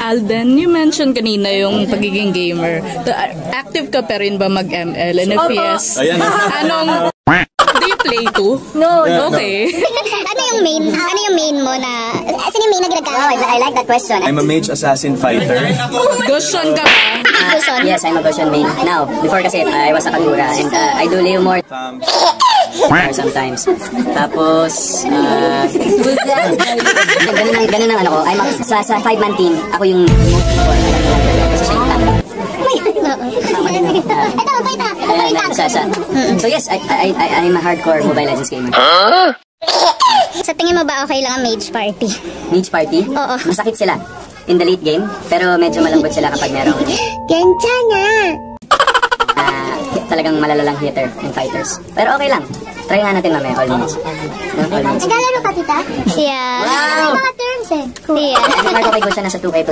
Alden, you mentioned kanina yung pagiging gamer. Active ka pa rin ba mag-ML? And if yes, anong... Do you play too? No. Okay. Ano yung main mo na... Sino yung main na ginagawa? Wow, I like that question. I'm a mage assassin fighter. Goshen ka ba? Yes, I'm a Goshen main. Now, before kasi I was a Kagura and I do Leo more sometimes. Tapos, ganun ang ano ko. I'm sa 5-man team, ako yung most important. Kasi siya yung tank. So yes, I'm a hardcore Mobile Legends gamer. Sa tingin mo ba okay lang ang mage party? Mage party? Oo. Masakit sila in the late game, pero medyo malambot sila kapag merong talagang malalalang hitter and fighters. Pero okay lang. Try nga natin mamaya, all mage. Naglalaro ka, tita? Yeah. Wow! May mga terms eh. Yeah. Mark okay ko siya nasa 2K+.